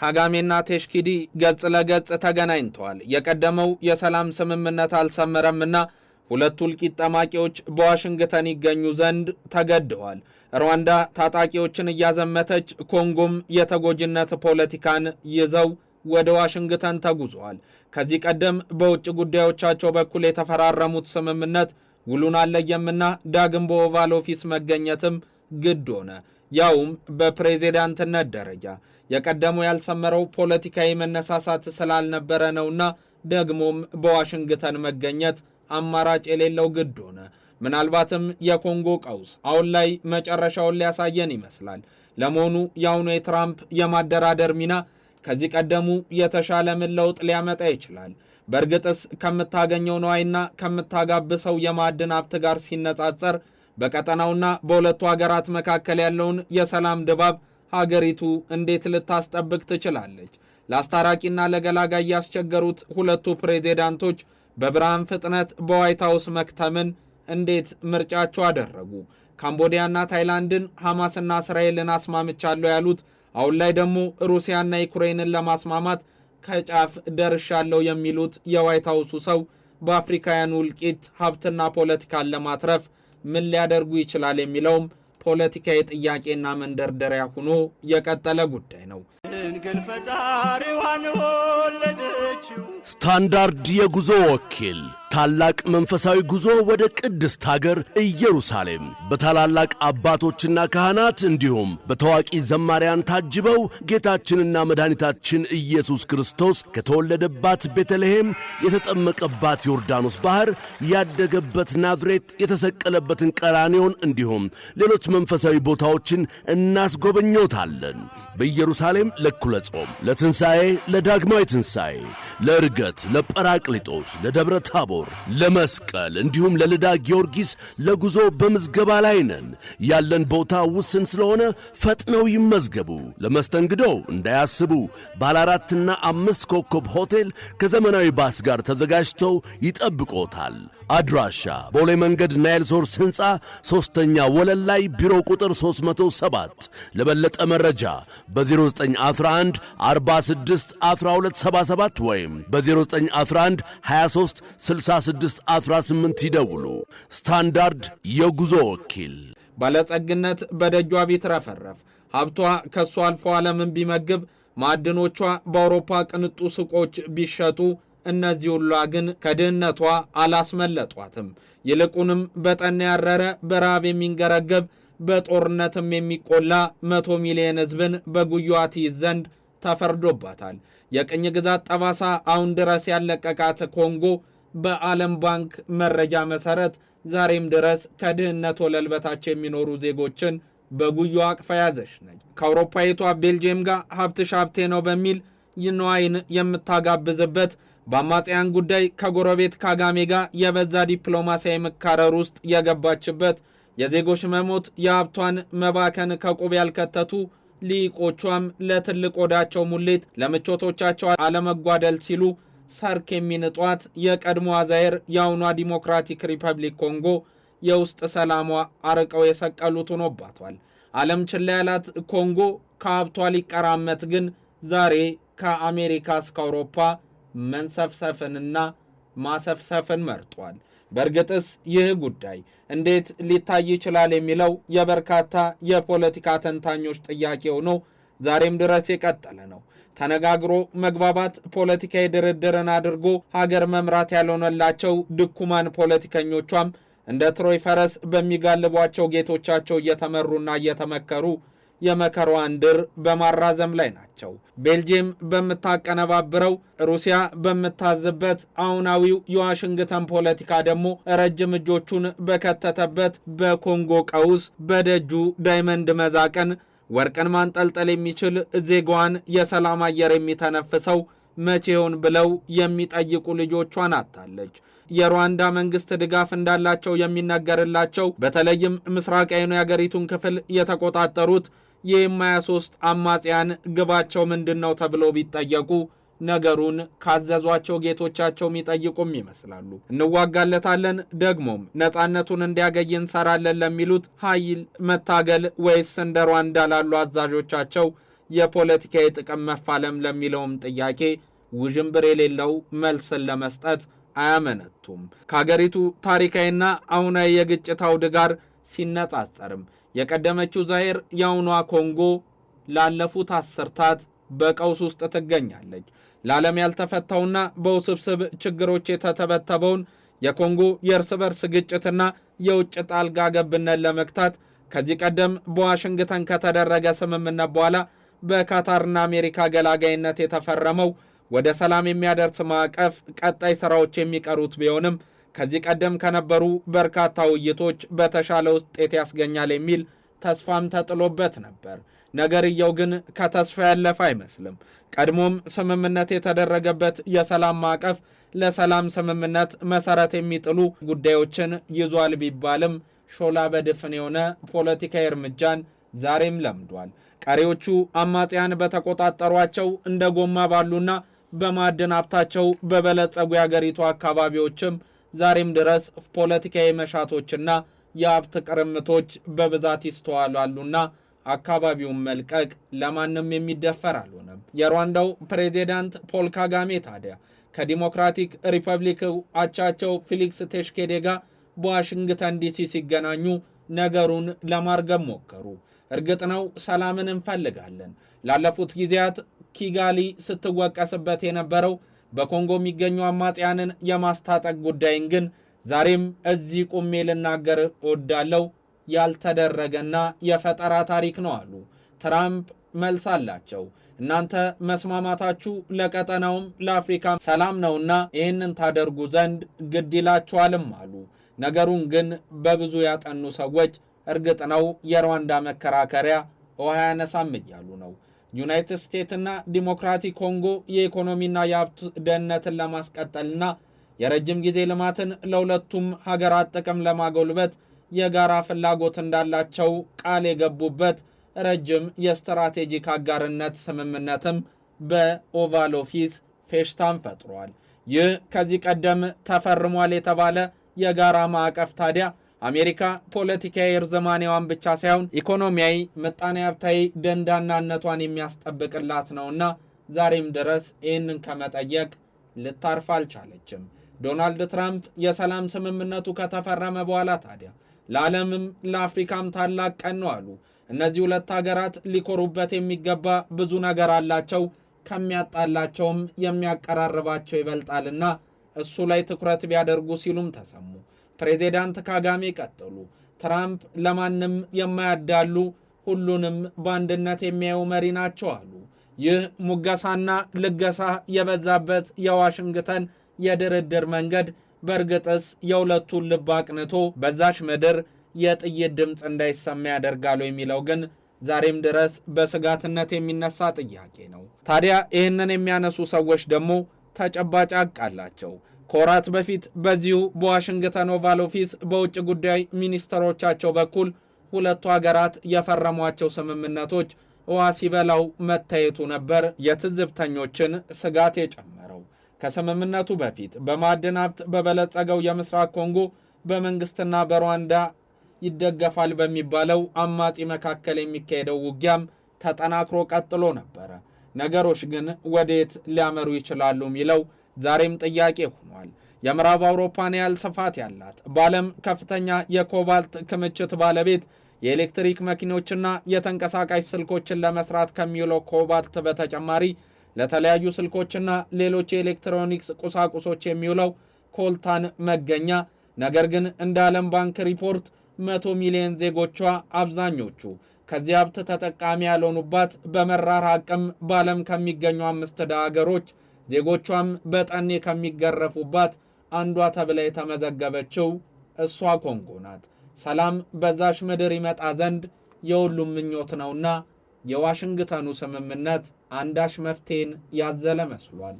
ካጋሜና ቴሽኪዲ ገጽ ለገጽ ተገናኝተዋል። የቀደመው የሰላም ስምምነት አልሰመረምና ሁለቱ እልቂት ጠማቂዎች በዋሽንግተን ይገኙ ዘንድ ተገደዋል። ሩዋንዳ ታጣቂዎችን እያዘመተች፣ ኮንጎም የተጎጂነት ፖለቲካን ይዘው ወደ ዋሽንግተን ተጉዘዋል። ከዚህ ቀደም በውጭ ጉዳዮቻቸው በኩል የተፈራረሙት ስምምነት ውሉን አለየምና ዳግም በኦቫል ኦፊስ መገኘትም ግድ ሆነ፣ ያውም በፕሬዚዳንትነት ደረጃ። የቀደሙ ያልሰመረው ፖለቲካዊ መነሳሳት ስላልነበረ ነውና ደግሞም በዋሽንግተን መገኘት አማራጭ የሌለው ግድ ሆነ። ምናልባትም የኮንጎ ቀውስ አሁን ላይ መጨረሻውን ሊያሳየን ይመስላል። ለመሆኑ የአሁኑ የትራምፕ የማደራደር ሚና ከዚህ ቀደሙ የተሻለ ምን ለውጥ ሊያመጣ ይችላል? በእርግጥስ ከምታገኘው ነዋይና ከምታጋብሰው የማዕድን ሀብት ጋር ሲነጻጸር በቀጠናውና በሁለቱ ሀገራት መካከል ያለውን የሰላም ድባብ ሀገሪቱ እንዴት ልታስጠብቅ ትችላለች? ለአስታራቂና ለገላጋይ ያስቸገሩት ሁለቱ ፕሬዚዳንቶች በብርሃን ፍጥነት በዋይት ሃውስ መክተምን እንዴት ምርጫቸው አደረጉ? ካምቦዲያና ታይላንድን፣ ሐማስና እስራኤልን አስማምቻለሁ ያሉት አሁን ላይ ደግሞ ሩሲያና ዩክሬንን ለማስማማት ከጫፍ ደርሻለሁ የሚሉት የዋይት ሃውሱ ሰው በአፍሪካውያኑ እልቂት ሀብትና ፖለቲካን ለማትረፍ ምን ሊያደርጉ ይችላል የሚለውም ፖለቲካዊ ጥያቄና መንደርደሪያ ሆኖ የቀጠለ ጉዳይ ነው። ስታንዳርድ የጉዞ ወኪል ታላቅ መንፈሳዊ ጉዞ ወደ ቅድስት ሀገር ኢየሩሳሌም በታላላቅ አባቶችና ካህናት እንዲሁም በታዋቂ ዘማሪያን ታጅበው ጌታችንና መድኃኒታችን ኢየሱስ ክርስቶስ ከተወለደባት ቤተልሔም፣ የተጠመቀባት ዮርዳኖስ ባህር፣ ያደገበት ናዝሬት፣ የተሰቀለበትን ቀራንዮን እንዲሁም ሌሎች መንፈሳዊ ቦታዎችን እናስጎበኞታለን። በኢየሩሳሌም ለእኩለ ጾም፣ ለትንሣኤ፣ ለዳግማዊ ትንሣኤ፣ ለዕርገት፣ ለጰራቅሊጦስ፣ ለደብረ ታቦር፣ ለመስቀል እንዲሁም ለልዳ ጊዮርጊስ ለጉዞ በምዝገባ ላይ ነን። ያለን ቦታ ውስን ስለሆነ ፈጥነው ይመዝገቡ። ለመስተንግዶው እንዳያስቡ ባለ 4ና 5 ኮከብ ሆቴል ከዘመናዊ ባስ ጋር ተዘጋጅተው ይጠብቆታል። አድራሻ ቦሌ መንገድ ናይል ሶርስ ሕንፃ 3ኛ ወለል ላይ ቢሮ ቁጥር 307። ለበለጠ መረጃ በ0911 46 1277 ወይም በ0911 23 66 18 ይደውሉ። ስታንዳርድ የጉዞ ወኪል። ባለጸግነት በደጇ ቢትረፈረፍ፣ ሀብቷ ከሷ አልፎ ዓለምን ቢመግብ፣ ማዕድኖቿ በአውሮፓ ቅንጡ ሱቆች ቢሸጡ፣ እነዚህ ሁሉ ግን ከድህነቷ አላስመለጧትም። ይልቁንም በጠና ያረረ፣ በረሃብ የሚንገረገብ፣ በጦርነትም የሚቆላ 100 ሚሊዮን ሕዝብን በጉያዋ ትይዝ ዘንድ ተፈርዶባታል። የቅኝ ግዛት ጠባሳ አሁን ድረስ ያለቀቃት ኮንጎ በዓለም ባንክ መረጃ መሰረት ዛሬም ድረስ ከድህነት ወለል በታች የሚኖሩ ዜጎችን በጉያዋ አቅፋ ያዘች ነች። ከአውሮፓዊቷ ቤልጅየም ጋር ሀብትሽ ሀብቴ ነው በሚል ይንዋይን የምታጋብዝበት፣ በአማጽያን ጉዳይ ከጎረቤት ካጋሜ ጋር የበዛ ዲፕሎማሲያዊ መካረር ውስጥ የገባችበት፣ የዜጎች መሞት የሀብቷን መባከን ከቁብ ያልከተቱ ሊቆቿም ለትልቅ ወዳቸው ሙሌት ለምቾቶቻቸው አለመጓደል ሲሉ ሰርክ የሚንጧት የቀድሞ ዛይር የአሁኗ ዲሞክራቲክ ሪፐብሊክ ኮንጎ የውስጥ ሰላሟ አርቀው የሰቀሉት ሆኖባቷል። ዓለም ችላ ያላት ኮንጎ ከሀብቷ ሊቀራመት ግን ዛሬ ከአሜሪካ እስከ አውሮፓ መንሰፍሰፍንና ማሰፍሰፍን መርጧል። በእርግጥስ ይህ ጉዳይ እንዴት ሊታይ ይችላል የሚለው የበርካታ የፖለቲካ ተንታኞች ጥያቄ ሆኖ ዛሬም ድረስ የቀጠለ ነው። ተነጋግሮ መግባባት ፖለቲካዊ ድርድርን አድርጎ ሀገር መምራት ያልሆነላቸው ድኩማን ፖለቲከኞቿም እንደ ትሮይ ፈረስ በሚጋልቧቸው ጌቶቻቸው እየተመሩና እየተመከሩ የመከሯን ድር በማራዘም ላይ ናቸው። ቤልጅየም በምታቀነባብረው፣ ሩሲያ በምታዝበት፣ አሁናዊው የዋሽንግተን ፖለቲካ ደግሞ ረጅም እጆቹን በከተተበት በኮንጎ ቀውስ በደጁ ዳይመንድ መዛቀን ወርቅን ማንጠልጠል የሚችል ዜጋዋን የሰላም አየር የሚተነፍሰው መቼውን ብለው የሚጠይቁ ልጆቿን አጣለች። የሩዋንዳ መንግስት ድጋፍ እንዳላቸው የሚነገርላቸው በተለይም ምስራቃዊውን የአገሪቱን ክፍል የተቆጣጠሩት የ23 አማጽያን ግባቸው ምንድነው ተብለው ቢጠየቁ ነገሩን ካዘዟቸው ጌቶቻቸው የሚጠይቁም ይመስላሉ። እንዋጋለታለን ደግሞም ነፃነቱን እንዲያገኝ እንሰራለን ለሚሉት ኃይል መታገል ወይስ እንደ ሩዋንዳ ላሉ አዛዦቻቸው የፖለቲካዊ ጥቅም መፋለም ለሚለውም ጥያቄ ውዥንብር የሌለው መልስን ለመስጠት አያመነቱም። ከሀገሪቱ ታሪካዊና አሁናዊ የግጭት አውድ ጋር ሲነጻጸርም የቀደመችው ዛይር የአሁኗ ኮንጎ ላለፉት አስርታት በቀውስ ውስጥ ትገኛለች። ለዓለም ያልተፈታውና በውስብስብ ችግሮች የተተበተበውን የኮንጎ የእርስ በርስ ግጭትና የውጭ ጣልቃ ገብነት ለመግታት ከዚህ ቀደም በዋሽንግተን ከተደረገ ስምምነት በኋላ በካታርና አሜሪካ ገላጋይነት የተፈረመው ወደ ሰላም የሚያደርስ ማዕቀፍ ቀጣይ ሥራዎች የሚቀሩት ቢሆንም ከዚህ ቀደም ከነበሩ በርካታ ውይይቶች በተሻለ ውጤት ያስገኛል የሚል ተስፋም ተጥሎበት ነበር። ነገርየው ግን ከተስፋ ያለፈ አይመስልም። ቀድሞም ስምምነት የተደረገበት የሰላም ማዕቀፍ ለሰላም ስምምነት መሰረት የሚጥሉ ጉዳዮችን ይዟል ቢባልም ሾላ በድፍን የሆነ ፖለቲካዊ እርምጃን ዛሬም ለምዷል። ቀሪዎቹ አማጽያን በተቆጣጠሯቸው እንደ ጎማ ባሉና በማዕድን ሀብታቸው በበለጸጉ የአገሪቱ አካባቢዎችም ዛሬም ድረስ ፖለቲካዊ መሻቶችና የሀብት ቅርምቶች በብዛት ይስተዋላሉና አካባቢውን መልቀቅ ለማንም የሚደፈር አልሆነም። የሩዋንዳው ፕሬዚዳንት ፖል ካጋሜ ታዲያ ከዲሞክራቲክ ሪፐብሊክ አቻቸው ፌሊክስ ቴሽኬዴ ጋር በዋሽንግተን ዲሲ ሲገናኙ ነገሩን ለማርገብ ሞከሩ። እርግጥ ነው ሰላምን እንፈልጋለን። ላለፉት ጊዜያት ኪጋሊ ስትወቀስበት የነበረው በኮንጎ የሚገኙ አማጽያንን የማስታጠቅ ጉዳይን ግን ዛሬም እዚህ ቁሜ ልናገር እወዳለሁ ያልተደረገና የፈጠራ ታሪክ ነው አሉ። ትራምፕ መልስ አላቸው። እናንተ መስማማታችሁ ለቀጠናውም ለአፍሪካ ሰላም ነውና ይህንን ታደርጉ ዘንድ ግድ ይላችኋልም አሉ። ነገሩን ግን በብዙ ያጠኑ ሰዎች እርግጥ ነው የሩዋንዳ መከራከሪያ ውሃ ያነሳም እያሉ ነው። ዩናይትድ ስቴትስና ዲሞክራቲክ ኮንጎ የኢኮኖሚና የሀብት ደህንነትን ለማስቀጠልና የረጅም ጊዜ ልማትን ለሁለቱም ሀገራት ጥቅም ለማጎልበት የጋራ ፍላጎት እንዳላቸው ቃል የገቡበት ረጅም የስትራቴጂክ አጋርነት ስምምነትም በኦቫል ኦፊስ ፌሽታን ፈጥሯል። ይህ ከዚህ ቀደም ተፈርሟል የተባለ የጋራ ማዕቀፍ ታዲያ አሜሪካ ፖለቲካዊ እርዝማኔዋን ብቻ ሳይሆን ኢኮኖሚያዊ፣ ምጣኔ ሀብታዊ ደንዳናነቷን የሚያስጠብቅላት ነውና ዛሬም ድረስ ይህንን ከመጠየቅ ልታርፍ አልቻለችም። ዶናልድ ትራምፕ የሰላም ስምምነቱ ከተፈረመ በኋላ ታዲያ ለዓለምም ለአፍሪካም ታላቅ ቀን ነው አሉ። እነዚህ ሁለት ሀገራት ሊኮሩበት የሚገባ ብዙ ነገር አላቸው፣ ከሚያጣላቸውም የሚያቀራርባቸው ይበልጣልና እሱ ላይ ትኩረት ቢያደርጉ ሲሉም ተሰሙ። ፕሬዚዳንት ካጋሜ ቀጠሉ። ትራምፕ ለማንም የማያዳሉ ሁሉንም በአንድነት የሚያዩ መሪ ናቸው አሉ። ይህ ሙገሳና ልገሳ የበዛበት የዋሽንግተን የድርድር መንገድ በእርግጥስ የሁለቱን ልብ አቅንቶ በዛሽ ምድር የጥይት ድምፅ እንዳይሰማ ያደርጋሉ የሚለው ግን ዛሬም ድረስ በስጋትነት የሚነሳ ጥያቄ ነው። ታዲያ ይህንን የሚያነሱ ሰዎች ደግሞ ተጨባጭ ሀቅ አላቸው። ከወራት በፊት በዚሁ በዋሽንግተን ኦቫል ኦፊስ በውጭ ጉዳይ ሚኒስትሮቻቸው በኩል ሁለቱ ሀገራት የፈረሟቸው ስምምነቶች ውሃ ሲበላው መታየቱ ነበር የትዝብተኞችን ስጋት የጨመረው። ከስምምነቱ በፊት በማዕድን ሀብት በበለጸገው የምስራቅ ኮንጎ በመንግስትና በሩዋንዳ ይደገፋል በሚባለው አማጺ መካከል የሚካሄደው ውጊያም ተጠናክሮ ቀጥሎ ነበረ። ነገሮች ግን ወዴት ሊያመሩ ይችላሉ የሚለው ዛሬም ጥያቄ ሆኗል። የምዕራብ አውሮፓን ያህል ስፋት ያላት በዓለም ከፍተኛ የኮባልት ክምችት ባለቤት የኤሌክትሪክ መኪኖችና የተንቀሳቃሽ ስልኮችን ለመስራት ከሚውለው ኮባልት በተጨማሪ ለተለያዩ ስልኮችና ሌሎች የኤሌክትሮኒክስ ቁሳቁሶች የሚውለው ኮልታን መገኛ፣ ነገር ግን እንደ ዓለም ባንክ ሪፖርት 100 ሚሊዮን ዜጎቿ አብዛኞቹ ከዚህ ሀብት ተጠቃሚ ያልሆኑባት በመራር አቅም በዓለም ከሚገኙ 5 ድሃ ሀገሮች ዜጎቿም በጠኔ ከሚገረፉባት አንዷ ተብላ የተመዘገበችው እሷ ኮንጎ ናት። ሰላም በዛሽ ምድር ይመጣ ዘንድ የሁሉም ምኞት ነውና የዋሽንግተኑ ስምምነት አንዳች መፍትሄን ያዘለ መስሏል።